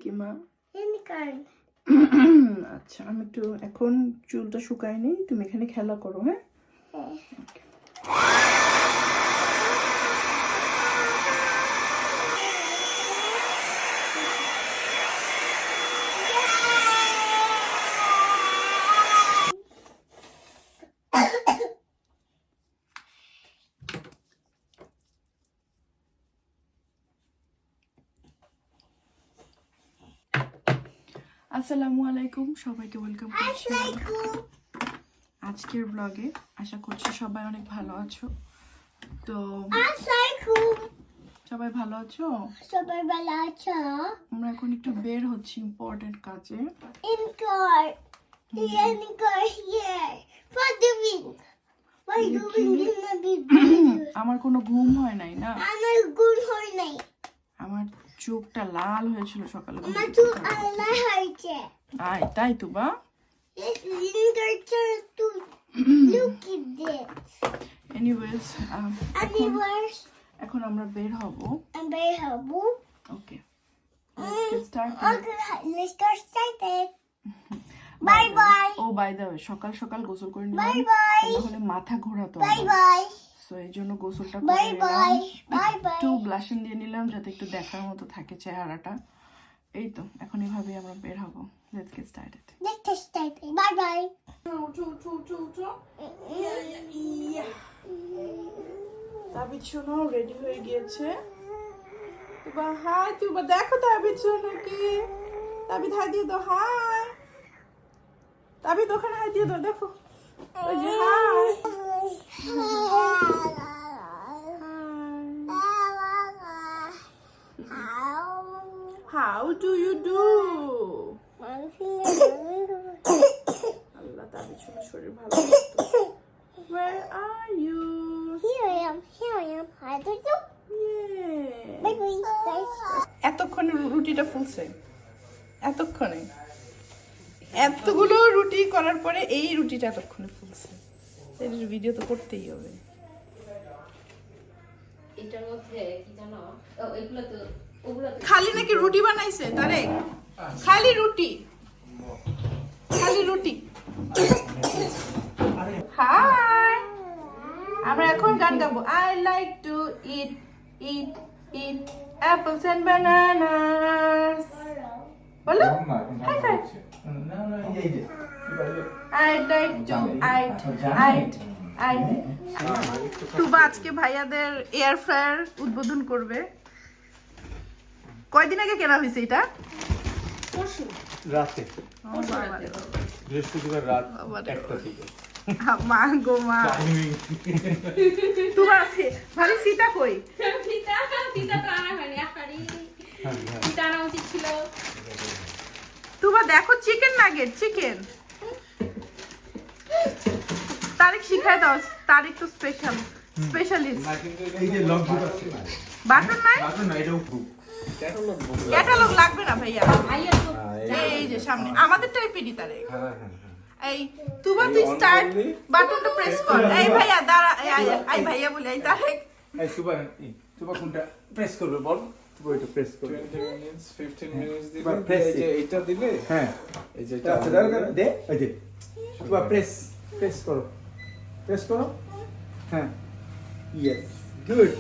কি মা? আচ্ছা আমি একটু এখন চুলটা শুকাই নেই, তুমি এখানে খেলা করো। হ্যাঁ আসসালামু আলাইকুম, সবাইকে ওয়েলকাম করছি আজকের ব্লগে। আশা করছি সবাই অনেক ভালো আছো। তো সবাই ভালো আছো? সবাই ভালো আছো? আমরা এখন একটু বের হচ্ছি ইম্পর্টেন্ট কাজে। আমার কোনো ঘুম হয় নাই না, আমার ঘুম হয় নাই। আমার চোখটা লাল হয়েছিল সকালে। আমার চোখ আলাদা হয়েছে। তাই তো বা এনিওয়েজ এখন আমরা বের হব। Okay bye bye. ও বাই দ্য ওয়ে, সকাল সকাল গোসল করে নিলাম, বাই বাই। তাহলে মাথা ঘোরাতো। Bye bye. সো এই জন্য গোসলটা করে বাই বাই। নিলাম, বাই বাই। একটু ব্লাশন দিয়ে নিলাম যাতে একটু দেখার মতো থাকে চেহারাটা। এই তো এখন এভাবেই আমরা বের হব। Let's get started. Bye bye. উঠো উঠো উঠো উঠো। তাবিজ শোনো রেডি হয়ে গিয়েছে। তুবা হাই, তুবা দেখো তাবিজ শোনো কি। তাবিদ হাই দিয়ে দাও, হাই। তাবিদ ওখানে হাই দিয়ে দাও, দেখো ওই যে hi. How do you do? Allah তাবিজ শোনো শরীর ভালো লাগতো। Where are you? Here I am. How do you? Yeah. Bye bye, guys. এতক্ষণে রুটিটা ফুলছে, এতক্ষণে এতগুলো রুটি করার পরে এই রুটিটা এতক্ষণে ফুলছে। এর ভিডিও তো করতেই হবে। এটার মধ্যে কি জানো, এগুলো তো ওগুলো তো খালি নাকি রুটি বানাইছে তারে? খালি রুটি, খালি রুটি। হাই, আমরা এখন গান গাবো। I like to eat apples and bananas. বলো high five. I like to eat. Tuba আজকে ভাইয়াদের এয়ার ফ্রায়ার উদ্বোধন করবে। কয়দিন আগে কেনা হয়েছে এটা? রাতে, বৃহস্পতিবার রাত 1টা থেকে। মা গো মা, তুবা ভালো সীতা কই? পিতা তো আনা হয়নি, আকারি পিতা আনা উচিত ছিল। তুবা দেখো চিকেন নাগেট, চিকেন। তারিক শিখায় দাও, তারিক তো স্পেশালিস্ট। এই যে লং বুক আছে, বাটন নাই, বাটন না, এটাও বুক। ক্যাটালগ লাগবে না ভাইয়া। আইয়া তো এই যে সামনে আমাদের টাইপেরই তারিক। হ্যাঁ। এই তুবা তুই স্টার্ট বাটনটা প্রেস কর। এই ভাইয়া দাঁড়া, এই ভাইয়া বলে এই তারিক। এই সুবা কোনটা প্রেস করবে বল? তুবা এটা প্রেস করবে। 20 minutes 15 minutes দিলে এবার press এই যে এটা দিলে হ্যাঁ, এই যে এটা আছে দাঁড়া দে, এই যে তুবা প্রেস করো, হ্যাঁ, ইয়েস, গুড।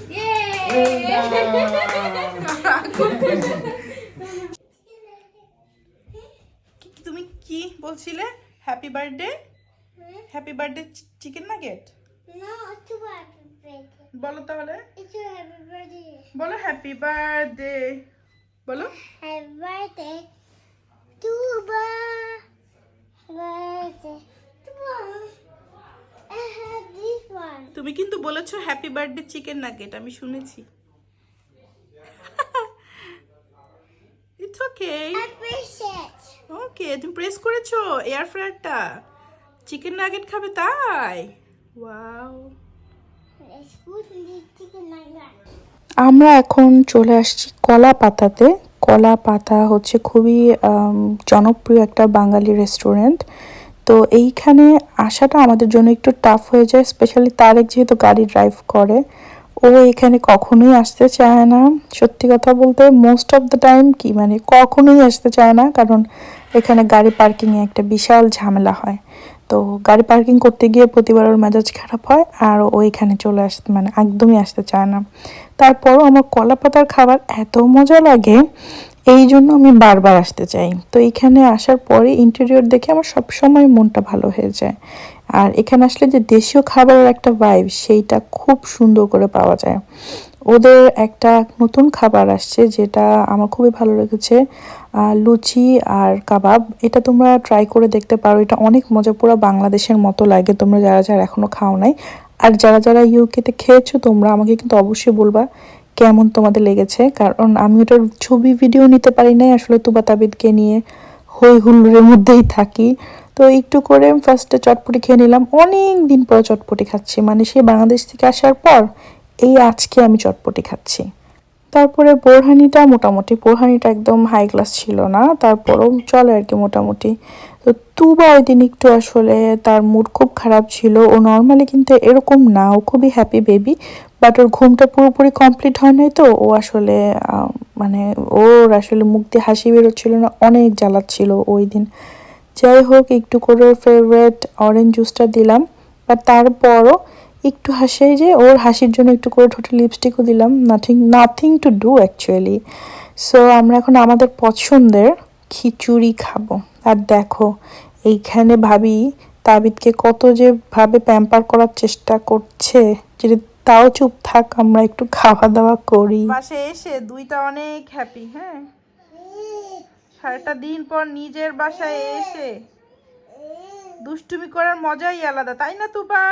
তুমি কি বলছিলে? Happy birthday, happy birthday chicken nugget No, it's a happy birthday. বলো তাহলে, It's a happy birthday. বলো হ্যাপি বার্থডে, বলো। Happy birthday to birthday. I have this one. তুমি কিন্তু বলেছো হ্যাপি বার্থডে চিকেন নাগেট, আমি শুনেছি। It's okay, I appreciate. ওকে তুমি প্রেস করেছো এয়ার ফ্রায়ারটা, চিকেন নাগেট খাবে তাই? Wow. It's good for the chicken nugget. আমরা এখন চলে আসছি কলা পাতাতে। কলা পাতা হচ্ছে খুবই জনপ্রিয় একটা বাঙালি রেস্টুরেন্ট। তো এইখানে আসাটা আমাদের জন্য একটু টাফ হয়ে যায়, স্পেশালি তারেক যেহেতু গাড়ি ড্রাইভ করে। ও এখানে কখনোই আসতে চায় না। সত্যি কথা বলতে মোস্ট অফ দ্য টাইম কি মানে কখনোই আসতে চায় না, কারণ এখানে গাড়ি পার্কিংয়ে একটা বিশাল ঝামেলা হয়। তো গাড়ি পার্কিং করতে গিয়ে প্রতিবার ওর মেজাজ খারাপ হয়, আর ও এখানে চলে আসতে মানে একদমই আসতে চায় না। তারপরও আমার কলা পাতার খাবার এত মজা লাগে, এই জন্য আমি বারবার আসতে চাই। তো এখানে আসার পরে ইন্টেরিয়র দেখে আমার সবসময় মনটা ভালো হয়ে যায়। আর এখানে আসলে যে দেশীয় খাবারের একটা ভাইব সেইটা খুব সুন্দর করে পাওয়া যায়। ওদের একটা নতুন খাবার আসছে যেটা আমার খুবই ভালো লেগেছে, লুচি আর কাবাব। এটা তোমরা ট্রাই করে দেখতে পারো, এটা অনেক মজা, পুরো বাংলাদেশের মতো লাগে তোমরা যারা যারা এখনও খাও নাই। আর যারা যারা ইউকেতে খেয়েছো তোমরা আমাকে কিন্তু অবশ্যই বলবা কেমন তোমাদের লেগেছে, কারণ আমি ওটার ছবি ভিডিও নিতে পারি নাই, আসলে তুবা তাবিদকে নিয়ে হই হুল্লোড়ের মধ্যেই থাকি। তো একটু করে ফার্স্টে চটপটি খেয়ে নিলাম, অনেক দিন পর চটপটি খাচ্ছি, মানে সেই বাংলাদেশ থেকে আসার পর এই আজকে আমি চটপটি খাচ্ছি। তারপরে বোরহানিটা একদম হাই ক্লাস ছিল না, তারপরও চলে আর কি মোটামুটি। তো তুবা ওই দিন একটু আসলে তার মুড খুব খারাপ ছিল। ও নর্মালি কিন্তু এরকম না, ও খুবই হ্যাপি বেবি, বাট ওর ঘুমটা পুরোপুরি কমপ্লিট হয় নাই। তো ও আসলে মানে ওর আসলে মুখ দিয়ে হাসি বেরোচ্ছিল না, অনেক জ্বালাচ্ছিল ওই দিন। যাই হোক, একটু করে ওর ফেভারিট অরেঞ্জ জুসটা দিলাম, বাট তারপরও একটু হাসে, যে ওর হাসির জন্য একটু করে ঠোঁটে লিপস্টিকও দিলাম। Nothing to do actually. So আমরা এখন আমাদের পছন্দের খিচুড়ি খাবো। আর দেখো এইখানে ভাবি তাবিদকে কত যে ভাবে প্যাম্পার করার চেষ্টা করছে, যে তাও চুপ থাক, আমরা একটু খাওয়া দাওয়া করি। বাসায় এসে দুইটা অনেক হ্যাপি। হ্যাঁ, সারাটা দিন পর নিজের বাসায় এসে দুষ্টুমি করার মজাই আলাদা, তাই না তুবা?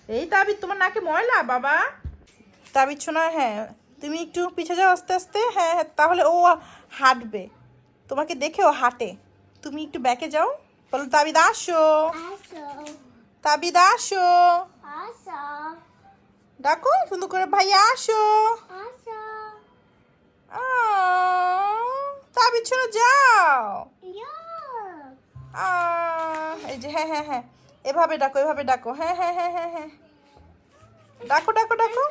এই তাবিদ, তোমার নাকে ময়লা বাবা। তাবিদ শোনা, হ্যাঁ তুমি একটু পিছে যাও আস্তে আস্তে। হ্যাঁ হ্যাঁ, তাহলে ও হাঁটবে, তোমাকে দেখে ও হাঁটে। তুমি একটু ব্যাকে যাও, বলো তাবিদ আসো, তাবিদ আসো, ডাকো সুন্দর করে, ভাইয়া আসো। তাবিদ শোনা যাও। এই যে হ্যাঁ হ্যাঁ হ্যাঁ, এভাবে ডাকো, এভাবে ডাকো। হ্যাঁ হ্যাঁ হ্যাঁ হ্যাঁ হ্যাঁ, ডাকো ডাকো ডাকো।